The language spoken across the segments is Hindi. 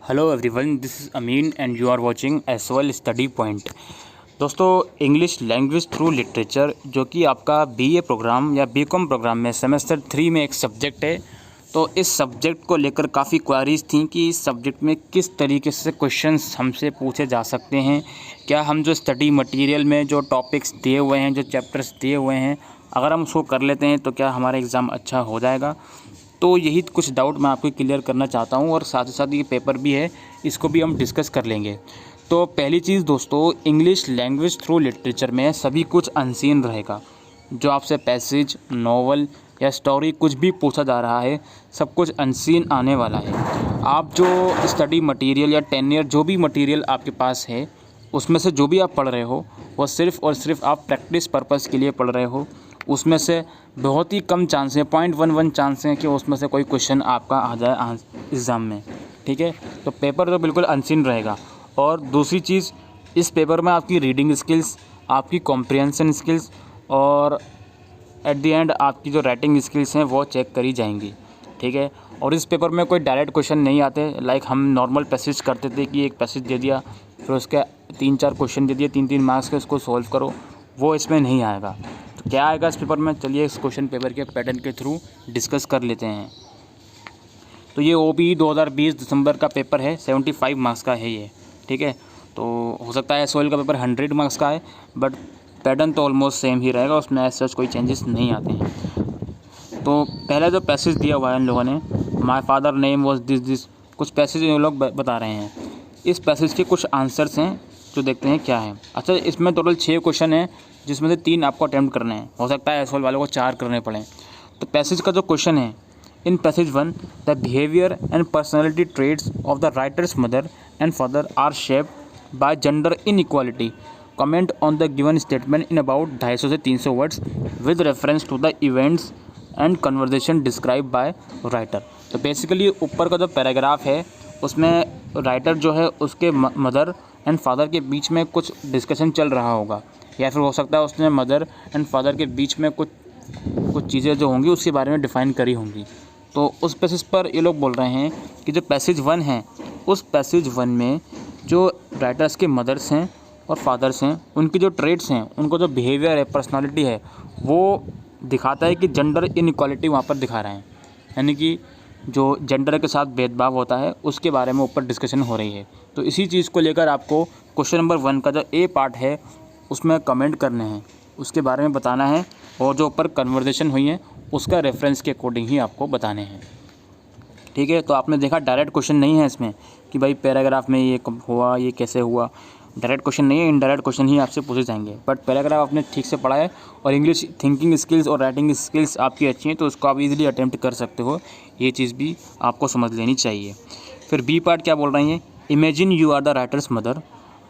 Hello everyone, this is Amin and you are watching SL study point. दोस्तों, इंग्लिश लैंग्वेज थ्रू लिटरेचर जो कि आपका बीए प्रोग्राम या बीकॉम प्रोग्राम में सेमेस्टर 3 में एक सब्जेक्ट है। तो इस सब्जेक्ट को लेकर काफ़ी क्वारीज थी कि इस सब्जेक्ट में किस तरीके से क्वेश्चंस हमसे पूछे जा सकते हैं। क्या हम जो स्टडी मटेरियल में जो टॉपिक्स दिए हुए हैं, जो चैप्टर्स दिए हुए हैं, अगर हम उसको कर लेते हैं तो क्या हमारा एग्ज़ाम अच्छा हो जाएगा। तो यही कुछ डाउट मैं आपको क्लियर करना चाहता हूँ और साथ ही साथ ये पेपर भी है, इसको भी हम डिस्कस कर लेंगे। तो पहली चीज़ दोस्तों, इंग्लिश लैंग्वेज थ्रू लिटरेचर में सभी कुछ अनसीन रहेगा। जो आपसे पैसेज, नॉवल या स्टोरी कुछ भी पूछा जा रहा है, सब कुछ अनसीन आने वाला है। आप जो स्टडी मटेरियल या टेन्योर जो भी मटेरियल आपके पास है, उसमें से जो भी आप पढ़ रहे हो वो सिर्फ़ और सिर्फ आप प्रैक्टिस पर्पज़ के लिए पढ़ रहे हो। उसमें से बहुत ही कम चांस है, 0.11 चांस है कि उसमें से कोई क्वेश्चन आपका आ जाए एग्ज़ाम में। ठीक है, तो पेपर तो बिल्कुल अनसीन रहेगा। और दूसरी चीज़, इस पेपर में आपकी रीडिंग स्किल्स, आपकी कॉम्प्रिहेंशन स्किल्स और एट द एंड आपकी जो राइटिंग स्किल्स हैं वो चेक करी जाएंगी। ठीक है, और इस पेपर में कोई डायरेक्ट क्वेश्चन नहीं आते लाइक हम नॉर्मल पैसेज करते थे कि एक पैसेज दे दिया, फिर उसके 3-4 क्वेश्चन दे दिए 3-3 मार्क्स के, उसको सॉल्व करो। वो इसमें नहीं आएगा। तो क्या आएगा इस पेपर में, चलिए इस क्वेश्चन पेपर के पैटर्न के थ्रू डिस्कस कर लेते हैं। तो ये OBE 2020 दिसंबर का पेपर है, 75 मार्क्स का है ये। ठीक है, तो हो सकता है SOL का पेपर 100 मार्क्स का है, बट पैटर्न तो ऑलमोस्ट सेम ही रहेगा, उसमें ऐसा कोई चेंजेस नहीं आते हैं। तो पहला जो पैसेज दिया हुआ है इन लोगों ने, my father name was this, कुछ पैसेज ये लोग बता रहे हैं। इस पैसेज के कुछ आंसर्स हैं जो देखते हैं क्या है। अच्छा, इसमें टोटल 6 क्वेश्चन हैं जिसमें से 3 आपको अटैम्प्ट करने हैं। हो सकता है SOL वालों को 4 करने पड़े। तो पैसेज का जो क्वेश्चन है, in passage 1 the behaviour and personality traits of the writer's mother and father are shaped by gender inequality. Comment on the given statement in about 250 से 300 words with reference to the events and conversation describe by writer. तो बेसिकली ऊपर का जो पैराग्राफ है उसमें राइटर जो है उसके मदर एंड फादर के बीच में कुछ डिस्कशन चल रहा होगा, या फिर हो सकता है उसने मदर एंड फादर के बीच में कुछ चीज़ें जो होंगी उसके बारे में डिफ़ाइन करी होंगी। तो उस पैसेज पर ये लोग बोल रहे हैं कि जो पैसेज 1 है, उस पैसेज 1 में जो राइटर्स के मदर्स हैं और फादर्स हैं, उनकी जो ट्रेड्स हैं, उनको जो बिहेवियर है, पर्सनालिटी है, वो दिखाता है कि जेंडर इनइक्वालिटी वहाँ पर दिखा रहे हैं। यानी कि जो जेंडर के साथ भेदभाव होता है उसके बारे में ऊपर डिस्कशन हो रही है। तो इसी चीज़ को लेकर आपको क्वेश्चन नंबर 1 का जो A पार्ट है उसमें कमेंट करने हैं, उसके बारे में बताना है, और जो ऊपर कन्वर्जेशन हुई है उसका रेफरेंस के अकॉर्डिंग ही आपको बताने हैं। ठीक है, तो आपने देखा डायरेक्ट क्वेश्चन नहीं है इसमें कि भाई पैराग्राफ में ये कब हुआ, ये कैसे हुआ। डायरेक्ट क्वेश्चन नहीं है, इनडायरेक्ट क्वेश्चन ही आपसे पूछे जाएंगे। बट पैराग्राफ आपने ठीक से पढ़ा है और इंग्लिश थिंकिंग स्किल्स और राइटिंग स्किल्स आपकी अच्छी हैं, तो उसको आप इजीली अटेम्प्ट कर सकते हो। ये चीज़ भी आपको समझ लेनी चाहिए। फिर B पार्ट क्या बोल रही हैं, imagine you are the writer's mother,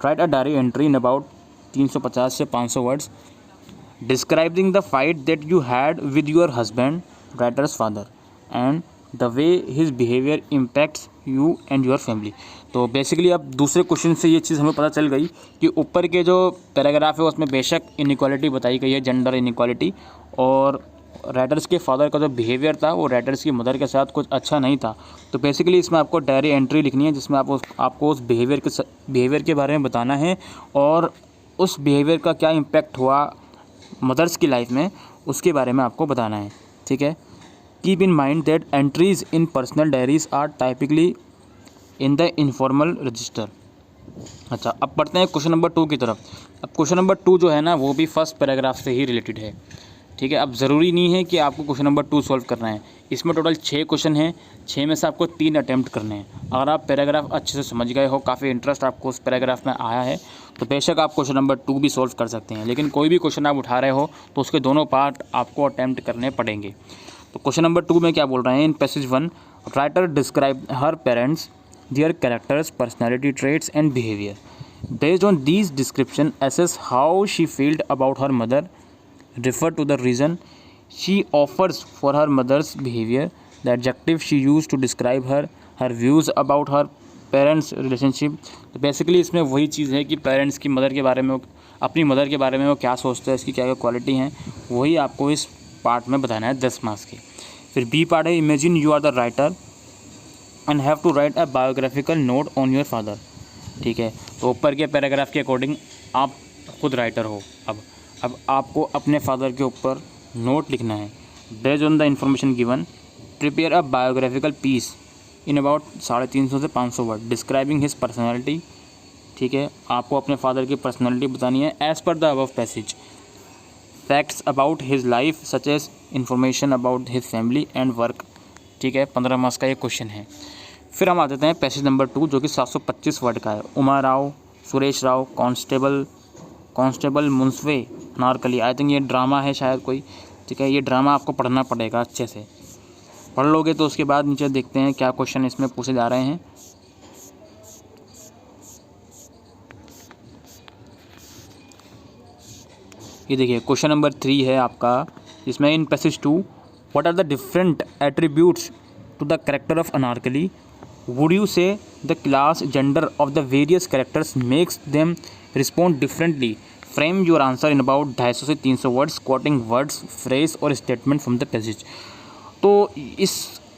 write a diary entry in about 350 से 500 words describing the fight that you had with your husband, writer's father, and the way his behaviour impacts you and your family. तो बेसिकली अब दूसरे क्वेश्चन से ये चीज़ हमें पता चल गई कि ऊपर के जो पैराग्राफ है उसमें बेशक इनइक्वालिटी बताई गई है, जेंडर इनइक्वालिटी, और राइटर्स के फादर का जो बिहेवियर था वो राइटर्स की मदर के साथ कुछ अच्छा नहीं था। तो बेसिकली इसमें आपको डायरी एंट्री लिखनी है जिसमें आपको उस बिहेवियर के बारे में बताना है, और उस बिहेवियर का क्या इम्पैक्ट हुआ मदर्स की लाइफ में उसके बारे में आपको बताना है। ठीक है, keep in mind that entries in personal diaries are typically in the informal register. अच्छा, अब पढ़ते हैं क्वेश्चन नंबर 2 की तरफ। अब क्वेश्चन नंबर 2 जो है ना, वो भी फर्स्ट पैराग्राफ से ही रिलेटेड है। ठीक है, अब ज़रूरी नहीं है कि आपको क्वेश्चन नंबर 2 सॉल्व करना है। इसमें टोटल 6 क्वेश्चन हैं, 6 में से आपको 3 अटैम्प्ट करने हैं। अगर आप पैराग्राफ अच्छे से समझ गए हो, काफ़ी इंटरेस्ट आपको उस पैराग्राफ में आया है, तो बेशक आप क्वेश्चन नंबर 2 भी सॉल्व कर सकते हैं। लेकिन कोई भी क्वेश्चन आप उठा रहे हो तो उसके दोनों पार्ट आपको अटैम्प्ट करने पड़ेंगे। तो क्वेश्चन नंबर 2 में क्या बोल रहे हैं, in passage 1 writer describe her parents, their characters, personality traits and behavior. Based on these description, assess how she felt about her mother. Refer to the reason she offers for her mother's behavior. The adjective she used to describe her views about her parents' relationship. तो बेसिकली इसमें वही चीज़ है कि पेरेंट्स की मदर के बारे में, अपनी मदर के बारे में वो क्या सोचते हैं, इसकी क्या क्या क्वालिटी हैं, वही आपको इस पार्ट में बताना है 10 मार्क्स के। फिर B पार्ट है, imagine you are the writer and have to write a biographical note on your father. ठीक है, तो ऊपर के पैराग्राफ के अकॉर्डिंग आप खुद राइटर हो। अब आपको अपने फादर के ऊपर नोट लिखना है। Based on the information given prepare a biographical piece in about 350 से 500 वर्ड डिस्क्राइबिंग हिज पर्सनैलिटी। ठीक है, आपको अपने फादर की पर्सनैलिटी बतानी है as per the above passage. Facts about his life such as information about his family and work. ठीक है, 15 मार्क्स का ये क्वेश्चन है। फिर हम आ जाते हैं पैसेज नंबर 2 जो कि 725 वर्ड का है। Uma Rao, Suresh Rao, constable Munsawe, Anarkali. I think ये ड्रामा है शायद कोई। ठीक है, ये ड्रामा आपको पढ़ना पड़ेगा, अच्छे से पढ़ लोगे तो उसके बाद नीचे देखते हैं क्या क्वेश्चन इसमें पूछे जा रहे हैं। ये देखिए क्वेश्चन नंबर 3 है आपका, जिसमें in passage 2 what are the different attributes to the character of Anarkali, would you say the class gender of the various characters makes them respond differently, frame your answer in about 250 से 300 वर्ड्स कोटिंग वर्ड्स, फ्रेज और स्टेटमेंट फ्रॉम द पैसेज। तो इस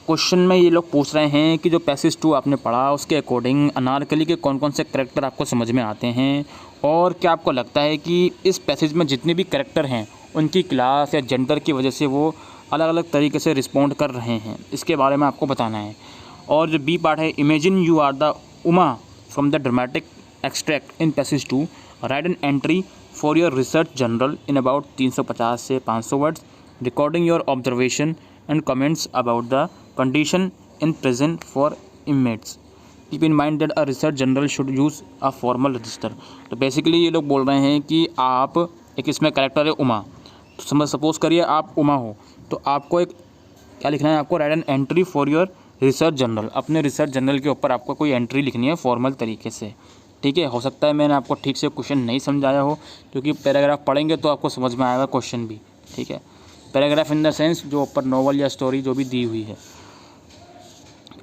क्वेश्चन में ये लोग पूछ रहे हैं कि जो पैसेज 2 आपने पढ़ा उसके अकॉर्डिंग अनारकली के कौन कौन से कैरेक्टर आपको समझ में आते हैं, और क्या आपको लगता है कि इस पैसेज में जितने भी कैरेक्टर हैं उनकी क्लास या जेंडर की वजह से वो अलग अलग तरीके से रिस्पॉन्ड कर रहे हैं, इसके बारे में आपको बताना है। और जो बी पार्ट है, imagine you are the Uma from the dramatic extract in passage 2, write an entry for your research journal in about 350 से 500 words, recording your observation and comments about the condition in present for inmates. Keep in mind that a research journal should use a formal register. तो बेसिकली ये लोग बोल रहे हैं कि आप एक, इसमें कैरेक्टर है उमा, तो सपोज़ करिए आप उमा हो, तो आपको एक क्या लिखना है, आपको right an entry for your research journal. अपने रिसर्च जर्नल के ऊपर आपको कोई एंट्री लिखनी है फॉर्मल तरीके से। ठीक है, हो सकता है मैंने आपको ठीक से क्वेश्चन नहीं समझाया हो, क्योंकि पैराग्राफ पढ़ेंगे तो आपको समझ में आएगा क्वेश्चन भी। ठीक है, पैराग्राफ इन द सेंस जो ऊपर नॉवल या स्टोरी जो भी दी हुई है।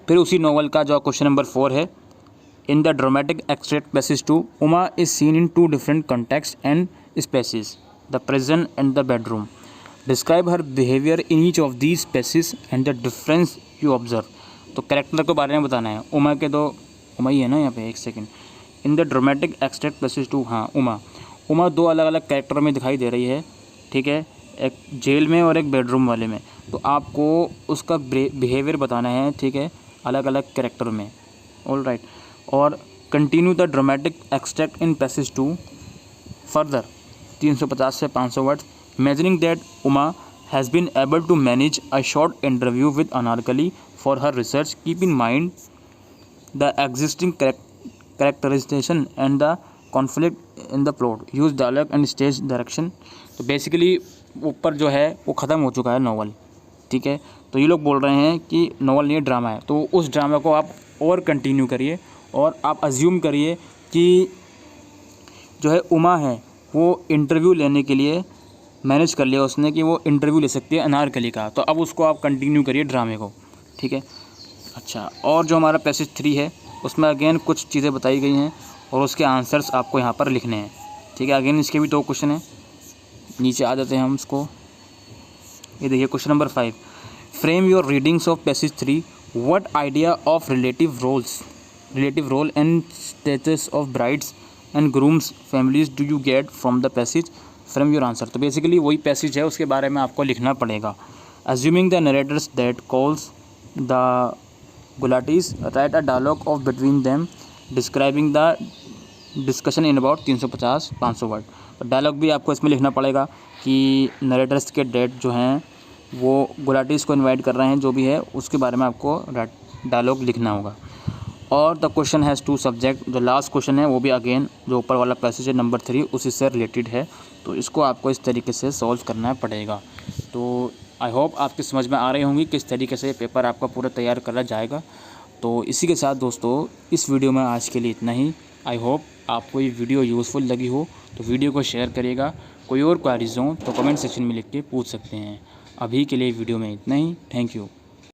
फिर उसी नॉवल का जो क्वेश्चन नंबर 4 है, in the dramatic extract passage 2 Uma is seen in 2 different context and spaces, the prison and the bedroom. Describe her behaviour in each of these spaces and the difference you observe. तो कैरेक्टर के बारे में बताना है। उमा के दो, उमा ही है ना यहाँ पे, एक second. In the dramatic extract passage 2, हाँ उमा 2 अलग अलग कैरेक्टर में दिखाई दे रही है। ठीक है, एक जेल में और एक बेडरूम वाले में। तो आपको उसका बिहेवियर बताना है। ठीक है, अलग अलग कैरेक्टर में। ऑल राइट, और continue the dramatic extract in passage 2 further 350 से 500 words. Imagining that Uma has been able to manage a short interview with Anarkali for her research, keep in mind the existing characterisation and the conflict in the plot, use dialogue and stage direction. तो बेसिकली ऊपर जो है वो ख़त्म हो चुका है नॉवल। ठीक है, तो ये लोग बोल रहे हैं कि नॉवल नहीं ड्रामा है, तो उस ड्रामा को आप और कंटिन्यू करिए और आप अज्यूम करिए कि जो है उमा है वो इंटरव्यू लेने के लिए मैनेज कर लिया उसने कि वो इंटरव्यू ले सकती है अनारकली का, तो अब उसको आप कंटिन्यू करिए ड्रामे को। ठीक है, अच्छा, और जो हमारा पैसेज 3 है उसमें अगेन कुछ चीज़ें बताई गई हैं और उसके आंसर्स आपको यहाँ पर लिखने हैं। ठीक है, अगेन इसके भी 2 क्वेश्चन हैं। नीचे आ जाते हैं हम इसको। ये देखिए question number 5, frame your readings of passage 3, what idea of relative role and status of brides and grooms families do you get from the passage, frame your answer. तो बेसिकली वही पैसेज है, उसके बारे में आपको लिखना पड़ेगा। Assuming the narrator's that calls the Gulatis, write a dialogue of between them describing the discussion in about 350-500 word. तो डायलॉग भी आपको इसमें लिखना पड़ेगा कि नरेटर्स के डेड जो हैं वो गुलाटीज को इनवाइट कर रहे हैं, जो भी है उसके बारे में आपको डायलॉग लिखना होगा। और द क्वेश्चन हैज़ 2 सब्जेक्ट। जो लास्ट क्वेश्चन है वो भी अगेन जो ऊपर वाला पैसेज है नंबर 3 उसी से रिलेटेड है, तो इसको आपको इस तरीके से सॉल्व करना पड़ेगा। तो आई होप आपकी समझ में आ रही होंगी किस तरीके से पेपर आपका पूरा तैयार करा जाएगा। तो इसी के साथ दोस्तों इस वीडियो में आज के लिए इतना ही। आई होप आपको ये वीडियो यूज़फुल लगी हो, तो वीडियो को शेयर करिएगा। कोई और क्वेरीज हो तो कमेंट सेक्शन में लिख के पूछ सकते हैं। अभी के लिए वीडियो में इतना ही। Thank you.